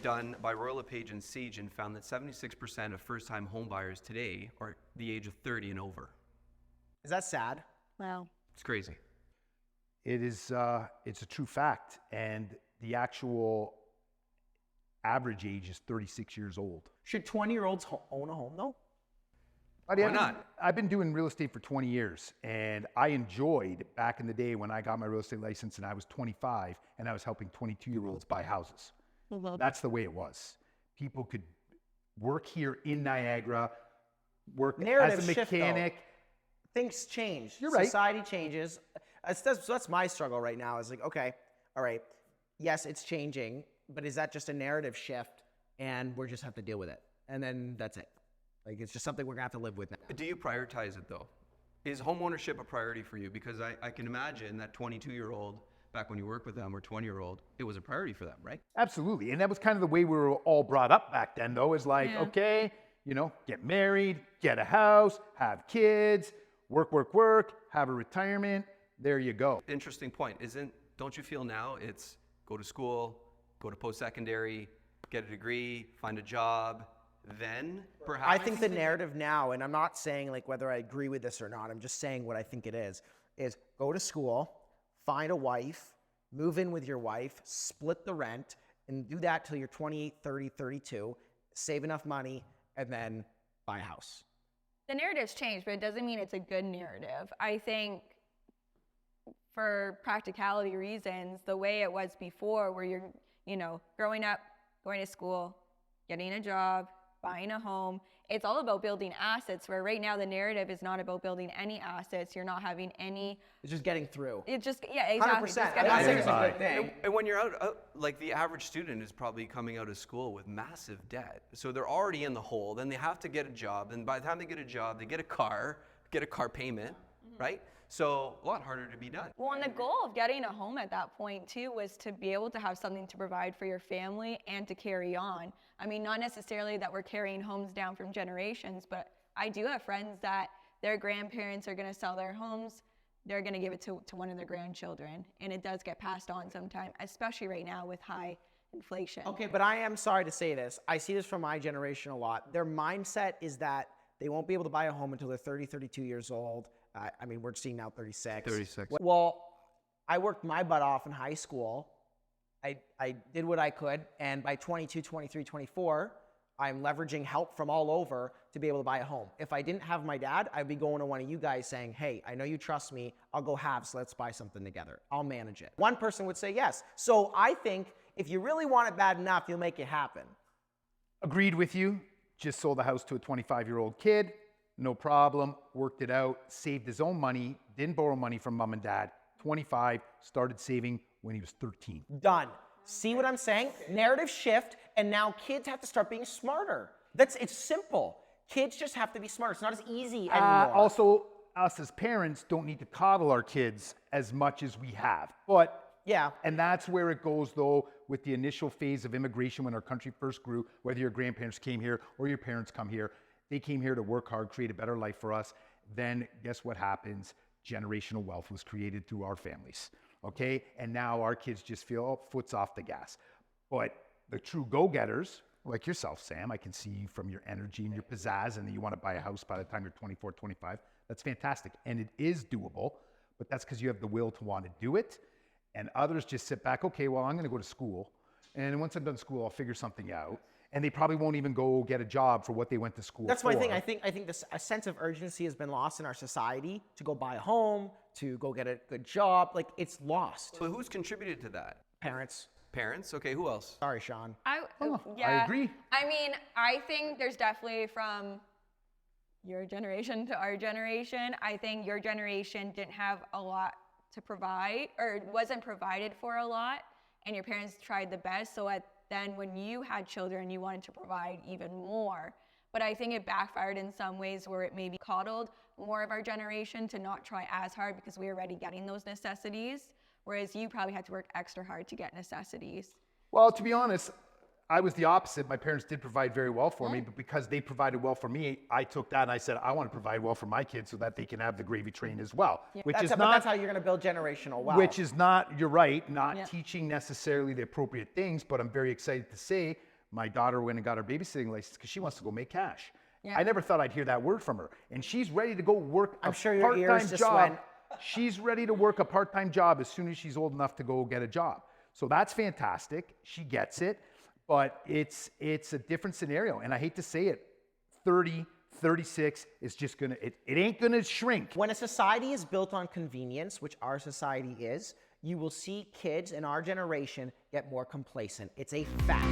done by Royal LePage and Siege and found that 76% of first-time home buyers today are the age of 30 and over. Is that sad? Wow. It's crazy. It is, it's a true fact. And the actual average age is 36 years old. Should 20-year-olds own a home though? Why not? I've been doing real estate for 20 years, and I enjoyed back in the day when I got my real estate license and I was 25 and I was helping 22-year-olds buy houses. That's the way it was. People could work here in Niagara, work Narrative as a mechanic. shift, though. Things change. You're right. Society changes. So that's my struggle right now. Is like, okay, all right, yes, it's changing, but is that just a narrative shift and we just have to deal with it? And then that's it. Like, it's just something we're gonna have to live with now. Do you prioritize it though? Is homeownership a priority for you? Because I can imagine that 22-year-old, back when you worked with them, or 20-year-old, it was a priority for them, right? Absolutely. And that was kind of the way we were all brought up back then, though, is like, okay, you know, get married, get a house, have kids, work, have a retirement. There you go. Interesting point. Don't you feel now it's go to school, go to post-secondary, get a degree, find a job, then perhaps? I think the narrative now, and I'm not saying like whether I agree with this or not, I'm just saying what I think it is go to school, find a wife, move in with your wife, split the rent, and do that till you're 28, 30, 32, save enough money, and then buy a house. The narrative's changed, but it doesn't mean it's a good narrative. I think for practicality reasons, the way it was before, where you're, growing up, going to school, getting a job, buying a home, it's all about building assets, where right now the narrative is not about building any assets. You're not having any. It's just getting through. It's just, yeah, exactly. 100%. I'm not saying it's a good thing. And when you're out, like the average student is probably coming out of school with massive debt. So they're already in the hole. Then they have to get a job. And by the time they get a job, they get a car payment, right? So a lot harder to be done. Well, and the goal of getting a home at that point too was to be able to have something to provide for your family and to carry on. I mean, not necessarily that we're carrying homes down from generations, but I do have friends that their grandparents are going to sell their homes. They're going to give it to one of their grandchildren. And it does get passed on sometime, especially right now with high inflation. Okay, but I am sorry to say this. I see this from my generation a lot. Their mindset is that they won't be able to buy a home until they're 30, 32 years old. I mean, we're seeing now 36. 36. Well, I worked my butt off in high school. I did what I could, and by 22, 23, 24, I'm leveraging help from all over to be able to buy a home. If I didn't have my dad, I'd be going to one of you guys saying, hey, I know you trust me. I'll go halves. Let's buy something together. I'll manage it. One person would say yes. So I think if you really want it bad enough, you'll make it happen. Agreed with you. Just sold the house to a 25-year-old kid. No problem. Worked it out. Saved his own money. Didn't borrow money from mom and dad. 25. Started saving when he was 13. Done. See what I'm saying? Narrative shift, and now kids have to start being smarter. It's simple. Kids just have to be smarter. It's not as easy anymore. Also, us as parents don't need to coddle our kids as much as we have. But yeah. And that's where it goes, though, with the initial phase of immigration when our country first grew, whether your grandparents came here or your parents come here. They came here to work hard, create a better life for us. Then guess what happens? Generational wealth was created through our families, okay? And now our kids just feel, oh, foot's off the gas. But the true go-getters, like yourself, Sam, I can see from your energy and your pizzazz, and that you want to buy a house by the time you're 24, 25. That's fantastic. And it is doable, but that's because you have the will to want to do it. And others just sit back, okay, well, I'm going to go to school. And once I'm done school, I'll figure something out. And they probably won't even go get a job for what they went to school for. That's my thing. I think a sense of urgency has been lost in our society to go buy a home, to go get a good job. Like, it's lost. But who's contributed to that? Parents. Parents? Okay, who else? Sorry, Sean. I Yeah. agree. I mean, I think there's definitely from your generation to our generation. I think your generation didn't have a lot to provide, or wasn't provided for a lot, and your parents tried the best. So then when you had children, you wanted to provide even more. But I think it backfired in some ways, where it maybe coddled more of our generation to not try as hard because we were already getting those necessities, whereas you probably had to work extra hard to get necessities. Well, to be honest, I was the opposite. My parents did provide very well for me, but because they provided well for me, I took that and I said, I want to provide well for my kids so that they can have the gravy train as well. Yeah. But that's how you're going to build generational wealth. Which is not, you're right, not teaching necessarily the appropriate things, but I'm very excited to say my daughter went and got her babysitting license because she wants to go make cash. Yeah. I never thought I'd hear that word from her. And she's ready to go work I'm a sure your ears part-time just job. went. She's ready to work a part-time job as soon as she's old enough to go get a job. So that's fantastic. She gets it, but it's a different scenario. And I hate to say it, 30, 36 is just gonna, it ain't gonna shrink. When a society is built on convenience, which our society is, you will see kids in our generation get more complacent. It's a fact.